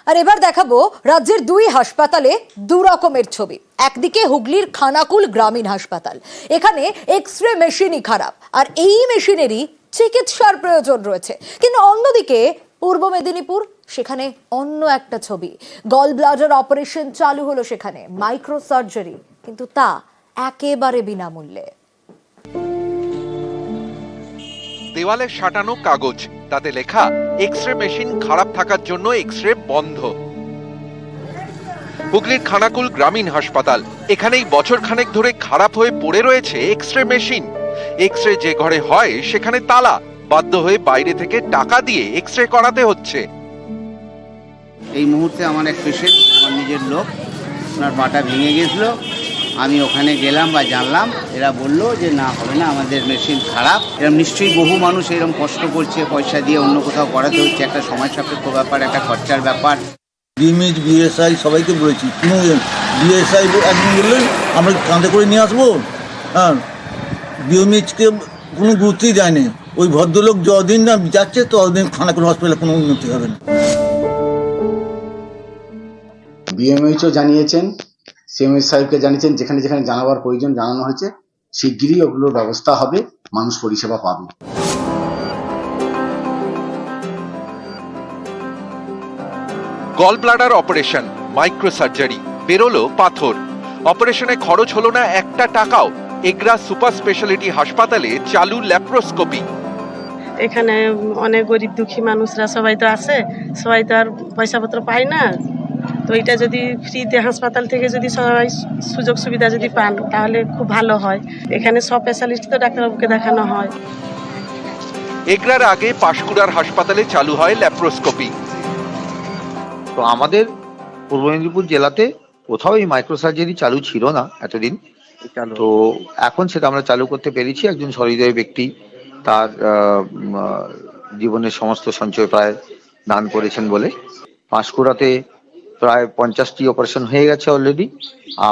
আর এবার দেখাবো রাজ্যের দুই হাসপাতালে দু রকমের ছবি। একদিকে হুগলির খানাকুল গ্রামীণ হাসপাতাল, এখানে এক্স-রে মেশিনই খারাপ আর এই মেশিনেরই চিকিৎসার প্রয়োজন রয়েছে। কিন্তু অন্যদিকে পূর্ব মেদিনীপুর, সেখানে অন্য একটা ছবি। গল ব্লাডার অপারেশন চালু হলো সেখানে, মাইক্রো সার্জারি, কিন্তু তা একেবারে বিনামূল্যে। দেওয়ালে সাঁটানো কাগজ, তাতে লেখা এক্স-রে মেশিন খারাপ থাকার জন্য এক্স-রে বন্ধ। হুগলির খানাকুল গ্রামীণ হাসপাতাল, এখানেই বছর খানেক ধরে খারাপ হয়ে পড়ে রয়েছে এক্স-রে মেশিন। এক্স-রে যে ঘরে হয় সেখানে তালা, বাধ্য হয়ে বাইরে থেকে টাকা দিয়ে এক্স-রে করাতে হচ্ছে। এই মুহূর্তে আমার এক পেশেন্ট, আমার নিজের লোক, ওনার পাটা ভেঙে গেছিল। আমি ওখানে গেলাম বা জানলাম, এরা বললো যে না হবে না, আমাদের মেশিন খারাপ। এরকম নিশ্চয়ই বহু মানুষ এরকম কষ্ট করছে, পয়সা দিয়ে অন্য কোথাও করাতে হচ্ছে, একটা সময় সাপেক্ষ ব্যাপার, একটা খরচার ব্যাপার। ডিএমএইচ, বিএসআই সবাইকে বলেছি, কোনো বিএসআই একদিন বললেন আমরা কাঁধে করে নিয়ে আসবো, হ্যাঁ, ডিএমএইচকে কোনো গুরুত্বই দেয়নি। ওই ভদ্রলোক যতদিন না যাচ্ছে ততদিন খানাকুল হসপিটালে কোনো উন্নতি হবে না। বিএমএইচও জানিয়েছেন, সিএমএইচ সাহেবকে জানিয়েছেন, যেখানে যেখানে জানাবার প্রয়োজন জানানো হয়েছে, শিগগিরই ওগুলোর ব্যবস্থা হবে, মানুষ পরিষেবা পাবে। Gall bladder operation, micro surgery, বেরোলো পাথর। অপারেশনে খরচ হলো না একটা টাকাও। এগরা সুপার স্পেশালিটি হাসপাতালে চালু ল্যাপ্রোস্কোপি। এখানে অনেক গরিব দুঃখী মানুষরা সবাই তো আছে, সবাই তো আর পয়সাপত্র পায় না। তো এটা যদি ফ্রিতে হাসপাতাল থেকে যদি সবাই সুযোগ সুবিধা যদি পান তাহলে খুব ভালো হয়। এখানে সব স্পেশালিস্ট তো ডাক্তারবাবুকে দেখানো হয়। এগরার আগে পাঁশকুড়ার হাসপাতালে চালু হয় ল্যাপ্রোস্কোপি। তো আমাদের পূর্ব মেদিনীপুর জেলাতে কোথাও এই মাইক্রো সার্জারি চালু ছিল না এতদিন। তো এখন সেটা আমরা চালু করতে পেরেছি। একজন সহৃদয় ব্যক্তি তার জীবনের সমস্ত সঞ্চয় প্রায় দান করেছেন বলে। পাঁশকুড়াতে প্রায় 50টি অপারেশন হয়ে গেছে অলরেডি,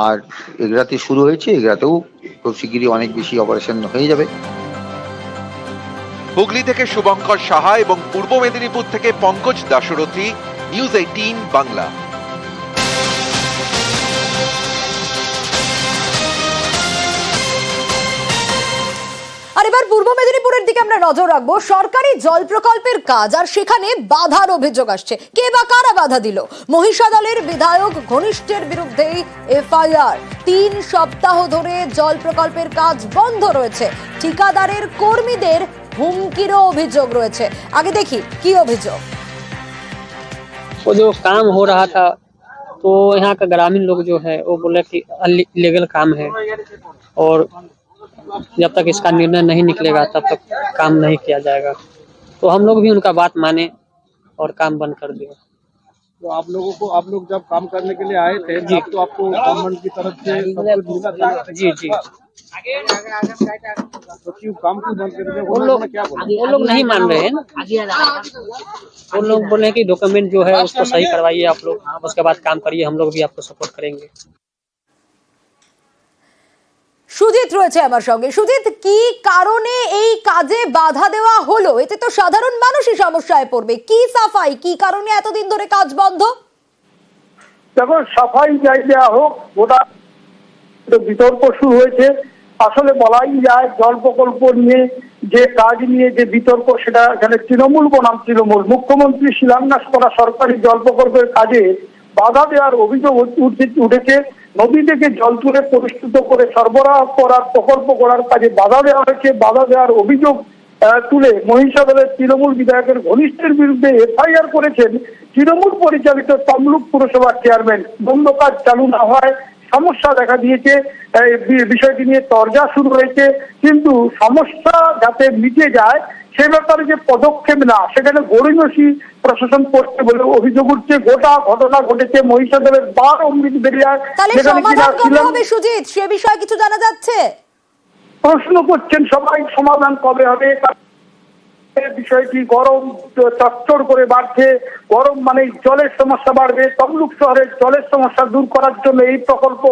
আর এগরাতে শুরু হয়েছে। এগরাতেও খুব শিগগিরই অনেক বেশি অপারেশন হয়ে যাবে। হুগলি থেকে শুভঙ্কর সাহা এবং পূর্ব মেদিনীপুর থেকে পঙ্কজ দাশরথী, নিউজ 18 বাংলা। আর এবার পূর্ব মেদিনীপুরের দিকে আমরা নজর রাখবো। সরকারি জল প্রকল্পের কাজ আর সেখানে বাধার অভিযোগ আসছে। কে বা কারা বাধা দিল? মহিষাদলের বিধায়ক ঘনিষ্ঠের বিরুদ্ধে এফআইআর। 3 সপ্তাহ ধরে জল প্রকল্পের কাজ বন্ধ রয়েছে। ঠিকাদারের কর্মীদের হুমকিরও অভিযোগ রয়েছে। আগে দেখি কি অভিযোগ। वो जो काम हो रहा था तो यहाँ का ग्रामीण लोग जो है वो बोले कि इलीगल काम है और जब तक इसका निर्णय नहीं निकलेगा तब तक काम नहीं किया जाएगा। तो हम लोग भी उनका बात माने और काम बंद कर दिए। तो आप लोग जब काम करने के लिए आए थे जी, तो आपको गवर्नमेंट की तरफ से सब कुछ मिला था? जी जी। तो क्यों काम क्यों बंद कर दिया? वो लोग नहीं मान रहे हैं। वो लोग बोले हैं कि डॉक्यूमेंट जो है उसको सही करवाइए आप लोग, उसके बाद काम करिए, हम लोग भी आपको सपोर्ट करेंगे। সুজিত রয়েছে আমার সঙ্গে। সুজিত, কি কারণে এই কাজে বাধা দেওয়া হলো? এতে তো সাধারণ মানুষই সমস্যায় পড়বে। কি সাফাই, কি কারণে এতদিন ধরে কাজ বন্ধ? দেখো, সাফাই যাই দেওয়া হোক, ওটা বিতর্ক শুরু হয়েছে। আসলে বলাই যায় জল প্রকল্প নিয়ে যে কাজ নিয়ে যে বিতর্ক, সেটা এখানে তৃণমূল বনাম তৃণমূল। মুখ্যমন্ত্রী শিলান্যাস করা সরকারি জল প্রকল্পের কাজে বাধা দেওয়ার অভিযোগ উঠেছে। নদী থেকে জল তুলে পরিষ্কৃত করে সরবরাহ করার প্রকল্প করার কাজে বাধা দেওয়া হয়েছে। বাধা দেওয়ার অভিযোগ তুলে মহিষাদলের তৃণমূল বিধায়কের ঘনিষ্ঠের বিরুদ্ধে এফআইআর করেছেন তৃণমূল পরিচালিত তমলুক পুরসভার চেয়ারম্যান। বন্ধ কাজ চালু না হয় সমস্যা দেখা দিয়েছে, বিষয়টি নিয়ে তরজা শুরু হয়েছে। কিন্তু সমস্যা যাতে মিটে যায় সে ব্যাপারে যে পদক্ষেপ না, সেখানে গড়িমসি প্রশাসন করছে বলে অভিযোগ উঠছে। গোটা ঘটনা ঘটেছে মহিষাদলের বার অমৃত বেরিয়ায়। সুজিত, সে বিষয়ে কিছু জানা যাচ্ছে? প্রশ্ন করছেন সবাই, সমাধান কবে হবে? বিষয়টি গরম চচ্চড় করে বাড়ছে, গরম মানে জলের সমস্যা বাড়বে। তমলুক শহরের জলের সমস্যা দূর করার জন্য এই প্রকল্প,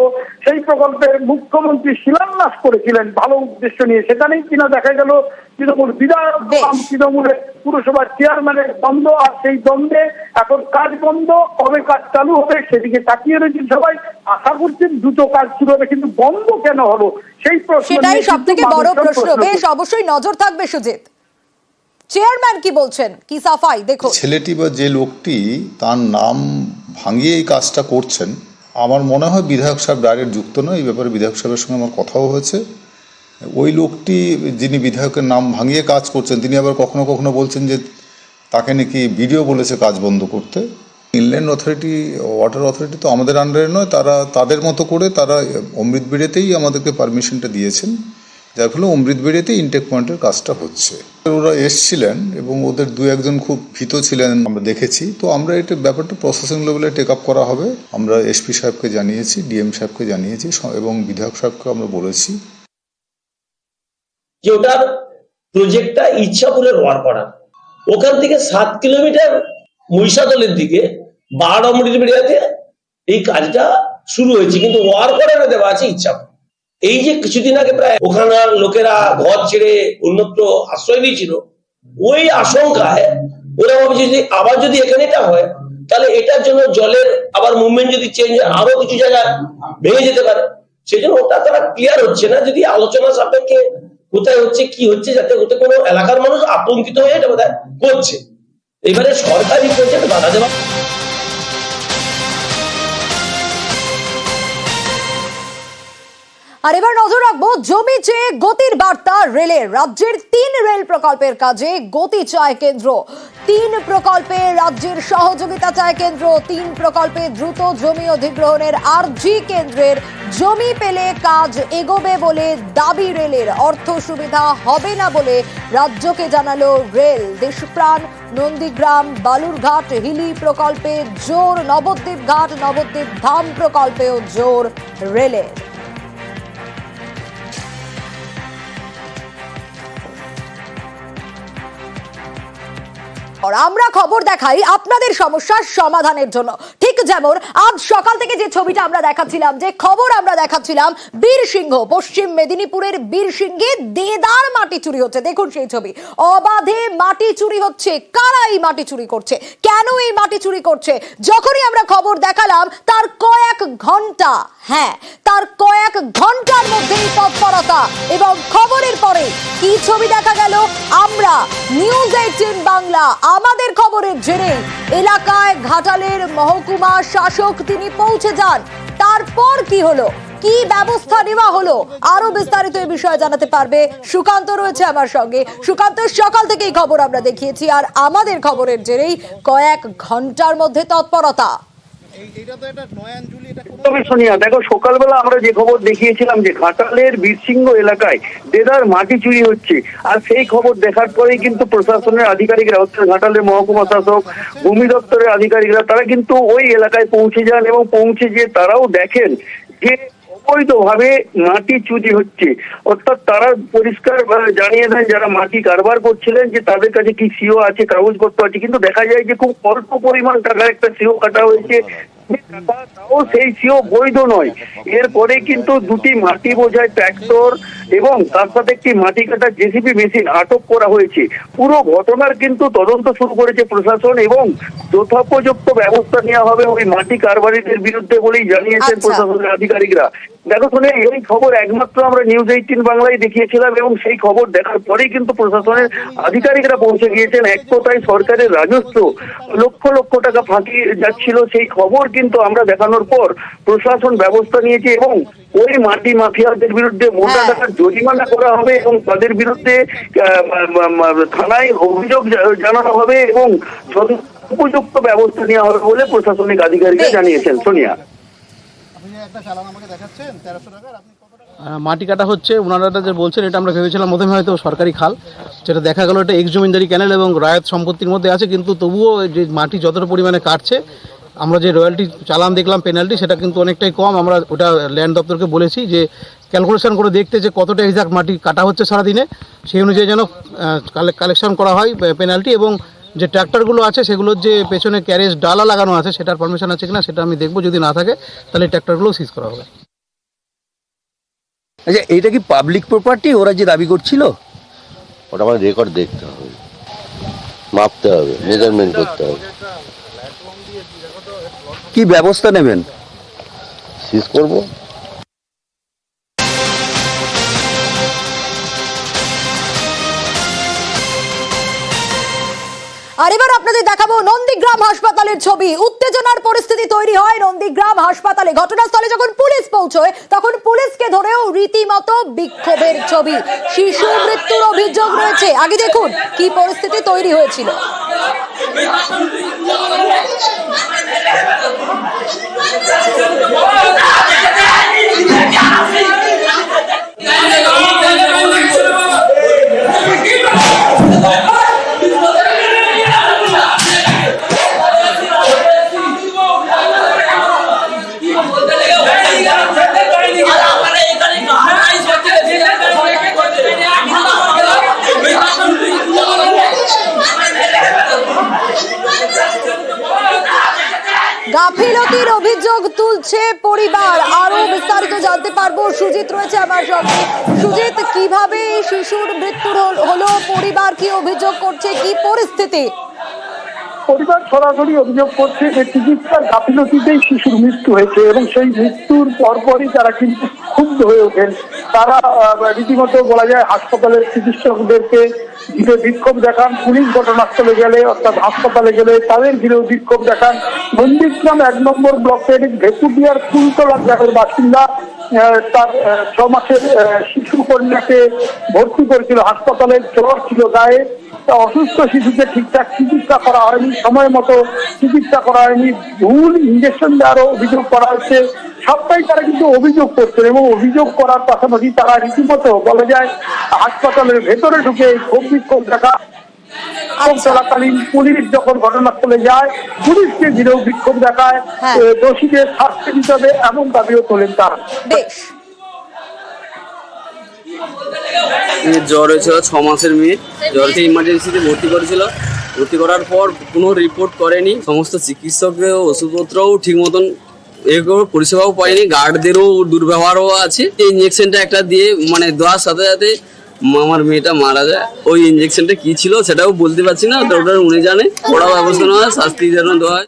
সেই প্রকল্পের মুখ্যমন্ত্রী শিলান্যাস করেছিলেন ভালো উদ্দেশ্য নিয়ে, সেখানেই কিনা দেখা গেল তৃণমূল বিধায়ক বনাম তৃণমূলের পুরসভার চেয়ারম্যানের দ্বন্দ্ব, আর সেই দ্বন্দ্বে এখন কাজ বন্ধ। কবে কাজ চালু হবে সেদিকে তাকিয়ে রয়েছে সবাই, আশা করছেন দ্রুত কাজ শুরু হবে, কিন্তু বন্ধ কেন হলো সেই প্রশ্ন সেটাই সব থেকে বড় প্রশ্ন। বেশ, অবশ্যই নজর থাকবে সুজিত। চেয়ারম্যান কি বলছেন, কি সাফাই দেখো। ছেলেটি বা যে লোকটি তার নাম ভাঙিয়ে এই কাজটা করছেন, আমার মনে হয় বিধায়ক সাহেব ডাইরেক্ট যুক্ত নয়। এই ব্যাপারে বিধায়ক সাহেবের সঙ্গে আমার কথাও হয়েছে। ওই লোকটি যিনি বিধায়কের নাম ভাঙিয়ে কাজ করছেন, তিনি আবার কখনো কখনো বলছেন যে তাকে নাকি বিডিও বলেছে কাজ বন্ধ করতে। ইনল্যান্ড অথরিটি, ওয়াটার অথরিটি তো আমাদের আন্ডারে নয়, তারা তাদের মতো করে তারা অমৃত বেড়েতেই আমাদেরকে পারমিশনটা দিয়েছেন, যার ফলে অমৃত বেড়েতে ইনটেক পয়েন্টের কাজটা হচ্ছে। ওরা এসছিলেন এবং ওদের দু একজন খুব ভীত ছিলেন, আমরা দেখেছি। তো আমরা এটা ব্যাপারটা প্রসেসিং লেভেলে টেক আপ করা হবে। আমরা এসপি সাহেবকে জানিয়েছি, ডিএম সাহেবকে জানিয়েছি এবং বিধায়ক সাহেবকে আমরা বলেছি যে ওটার প্রজেক্টটা ইচ্ছাপুরের ওয়ারপাড়া, ওখান থেকে 7 কিলোমিটার মহিষাদলের দিকে বাড় অমৃত বেড়িয়াতে এই কাজটা শুরু হয়েছে, কিন্তু ওয়ারপাড়া দেওয়া আছে ইচ্ছাপুর। এই যে কিছুদিন আগে প্রায় ওখানকার লোকেরা ঘর ছেড়ে অন্যত্র আশ্রয় নিয়েছিল, ওই আশঙ্কায় ওরা ভাবছে যদি আবার যদি এখানে এটা হয় তাহলে এটার জন্য জলের আবার মুভমেন্ট যদি চেঞ্জ হয় আরো কিছু জায়গা ভেঙে যেতে পারে। সেই জন্য ওটা তারা ক্লিয়ার হচ্ছে না, যদি আলোচনা সাপেক্ষে কোথায় হচ্ছে কি হচ্ছে, যাতে ওতে কোনো এলাকার মানুষ আতঙ্কিত হয়ে এটা বোধহয় করছে। এবারে সরকারি প্রজেক্ট বাধা দেওয়া। আর এবার নজর রাখবো জমি চেয়ে গতির বার্তা রেলের। রাজ্যের 3 রেল প্রকল্পের কাজে গতি চায় কেন্দ্র। 3 প্রকল্পে রাজ্যের সহযোগিতা চায় কেন্দ্র। 3 প্রকল্পে দ্রুত জমি অধিগ্রহণের আর্জি কেন্দ্রের। জমি পেলে কাজ এগোবে বলে দাবি রেলের। অর্থ সুবিধা হবে না বলে রাজ্যকে জানালো রেল। দেশপ্রাণ, নন্দীগ্রাম, বালুরঘাট, হিলি প্রকল্পে জোর। নবদ্বীপ ঘাট, নবদ্বীপ ধাম প্রকল্পেও জোর রেলের। আমরা খবর দেখাই আপনাদের সমস্যার সমাধানের জন্য। ঠিক যেমন আজ সকাল থেকে যে ছবিটা আমরা দেখাচ্ছিলাম, যে খবর আমরা দেখাচ্ছিলাম, বীরসিংহ, পশ্চিম মেদিনীপুরের বীরসিংহে দেদার মাটি চুরি হচ্ছে। দেখুন সেই ছবি, অবাধে মাটি চুরি হচ্ছে। কারা এই মাটি চুরি করছে, কেন এই মাটি চুরি করছে? যখনই আমরা খবর দেখালাম তার কয়েক ঘন্টা, তার কয়েক ঘন্টার মধ্যেই তৎপরতা এবং খবরের পরে কি ছবি দেখা গেল? আমরা নিউজ 18 বাংলা আমাদের খবরের জেরে এলাকায় ঘাটালের মহকুমা শাসক তিনি পৌঁছে যান। তারপর কি হলো, কি ব্যবস্থা নেওয়া হলো, আরো বিস্তারিত এই বিষয়ে জানাতে পারবে সুকান্ত রয়েছে আমার সঙ্গে। সুকান্ত, সকাল থেকে এই খবর আমরা দেখিয়েছি, আর আমাদের খবরের জেরেই কয়েক ঘন্টার মধ্যে তৎপরতা। সোনিয়া, দেখো সকালবেলা আমরা যে খবর দেখিয়েছিলাম যে ঘাটালের বীরসিংহ এলাকায় দেদার মাটি চুরি হচ্ছে, আর সেই খবর দেখার পরেই কিন্তু প্রশাসনের আধিকারিকরা, অর্থাৎ ঘাটালের মহকুমা শাসক, ভূমি দপ্তরের আধিকারিকরা, তারা কিন্তু ওই এলাকায় পৌঁছে যান এবং পৌঁছে গিয়ে তারাও দেখেন যে অবৈধভাবে মাটি চুরি হচ্ছে। অর্থাৎ তারা পরিষ্কার জানিয়ে দেন যারা মাটি কারবার করছিলেন যে তাদের কাছে কি সিও আছে, কাগজপত্র আছে, কিন্তু দেখা যায় যে খুব অল্প পরিমাণ টাকার একটা সিও কাটা হয়েছে, তাও সেই সিও বৈধ নয়। এরপরে কিন্তু 2টি মাটি বোঝাই ট্র্যাক্টর এবং তার সাথে একটি মাটি কাটা জেসিবি মেশিন আটক করা হয়েছে। পুরো ঘটনার কিন্তু তদন্ত শুরু করেছে প্রশাসন এবং যথোপযুক্ত ব্যবস্থা নেওয়া হবে ওই মাটি কারবারিদের বিরুদ্ধে বলেই জানিয়েছেন প্রশাসনের আধিকারিকরা। দেখো শুনে এই খবর একমাত্র আমরা নিউজ 18 বাংলায় দেখিয়েছিলাম এবং সেই খবর দেখার পরেই কিন্তু প্রশাসনের আধিকারিকরা পৌঁছে গিয়েছেন। এক কথায় সরকারের রাজস্ব লক্ষ লক্ষ টাকা ফাঁকি যাচ্ছিল, সেই খবর কিন্তু আমরা দেখানোর পর প্রশাসন ব্যবস্থা নিয়েছে এবং ওই মাটি মাফিয়াদের বিরুদ্ধে মোটা টাকার জরিমানা করা হবে এবং তাদের বিরুদ্ধে থানায় অভিযোগ জানানো হবে এবং উপযুক্ত ব্যবস্থা নেওয়া হবে বলে প্রশাসনিক আধিকারিকরা জানিয়েছেন। সোনিয়া, মাটি কাটা হচ্ছে, ওনারা যে বলছেন এটা আমরা ভেবেছিলাম প্রথমে হয়তো সরকারি খাল, যেটা দেখা গেল এটা এক্স জমিদারি ক্যানেল এবং রায়ত সম্পত্তির মধ্যে আছে, কিন্তু তবুও যে মাটি যতটা পরিমাণে কাটছে আমরা যে রয়্যালটি চালান দেখলাম পেনাল্টি, সেটা কিন্তু অনেকটাই কম। আমরা ওটা ল্যান্ড দপ্তরকে বলেছি যে ক্যালকুলেশন করে দেখতে যে কতটা এক্সাক্ট মাটি কাটা হচ্ছে সারাদিনে, সেই অনুযায়ী যেন কালেকশন করা হয় পেনাল্টি। এবং যে ট্র্যাক্টরগুলো আছে সেগুলোর যে পেছনে ক্যারেজ ডালা লাগানো আছে সেটার পারমিশন আছে কিনা সেটা আমি দেখবো, যদি না থাকে তাহলে ট্র্যাক্টরগুলো সিজ করা হবে। আচ্ছা, এটা কি পাবলিক প্রপার্টি ওরা যে দাবি করছিল? ওটা আমার রেকর্ড দেখতে হবে, মাপতে হবে, মেজারমেন্ট করতে হবে। কি ব্যবস্থা নেবেন? সিজ করবো। আর এবার আপনাদের দেখাবো নন্দীগ্রাম হাসপাতালের ছবি। উত্তেজনার পরিস্থিতি তৈরি হয় নন্দীগ্রাম হাসপাতালে। ঘটনাস্থলে যখন পুলিশ পৌঁছয় তখন পুলিশকে ধরেও রীতিমতো বিক্ষোভের ছবি। শিশু মৃত্যুর অভিযোগ রয়েছে। আগে দেখুন কি পরিস্থিতি তৈরি হয়েছিল। গাফিলতির অভিযোগ তুলছে পরিবার। আরো বিস্তারিত জানতে পারবো, সুজিত রয়েছে আমার সঙ্গে। সুজিত, কিভাবে শিশুর মৃত্যু হলো, পরিবার কি অভিযোগ করছে, কি পরিস্থিতি? পরিবার সরাসরি অভিযোগ করছে যে চিকিৎসার গাফিলতিতেই শিশুর মৃত্যু হয়েছে এবং সেই মৃত্যুর পরপরই তারা কিন্তু ক্ষুব্ধ হয়ে ওঠেন। তারা রীতিমতো বলা যায় হাসপাতালের চিকিৎসকদেরকে ঘিরে বিক্ষোভ দেখান। পুলিশ ঘটনাস্থলে গেলে অর্থাৎ হাসপাতালে গেলে তাদের ঘিরেও বিক্ষোভ দেখান। নন্দীগ্রাম 1 নম্বর ব্লকের ভেকুটিয়ার ফুলতলা গ্রামের বাসিন্দা তার 6 মাসের শিশু কন্যাকে ভর্তি করেছিল হাসপাতালে। জ্বর ছিল গায়ে। অসুস্থ শিশুকে ঠিকঠাক চিকিৎসা করা হয়নি, সময় মতো চিকিৎসা করা হয়নি, ভুল ইঞ্জেকশন দেওয়ারও অভিযোগ করা হচ্ছে। সবটাই তারা কিন্তু অভিযোগ করছেন এবং অভিযোগ করার পাশাপাশি তারা রীতিমতো বলা যায় হাসপাতালের ভেতরে ঢুকে ক্ষোভ বিক্ষোভ দেখা চলাকালীন পুলিশ যখন ঘটনাস্থলে যায় পুলিশকে ঘিরেও বিক্ষোভ দেখায়। দোষীদের শাস্তি দিতে হবে এমন দাবিও তোলেন তারা। জ্বর হয়েছিল, 6 মাসের মেয়ে, জ্বরকে ইমার্জেন্সিতে ভর্তি করেছিল। ভর্তি করার পর কোনো রিপোর্ট করেনি। সমস্ত চিকিৎসকের ওষুধপত্রও ঠিক মতন পরিষেবাও পায়নি, গার্ডদেরও দুর্ব্যবহারও আছে। এই ইঞ্জেকশনটা একটা দিয়ে মানে দেওয়ার সাথে সাথে আমার মেয়েটা মারা যায়। ওই ইঞ্জেকশনটা কি ছিল সেটাও বলতে পারছি না, ওটা উনি জানে। কড়া ব্যবস্থা নেওয়া হয়, শাস্তি যেন দেওয়া হয়।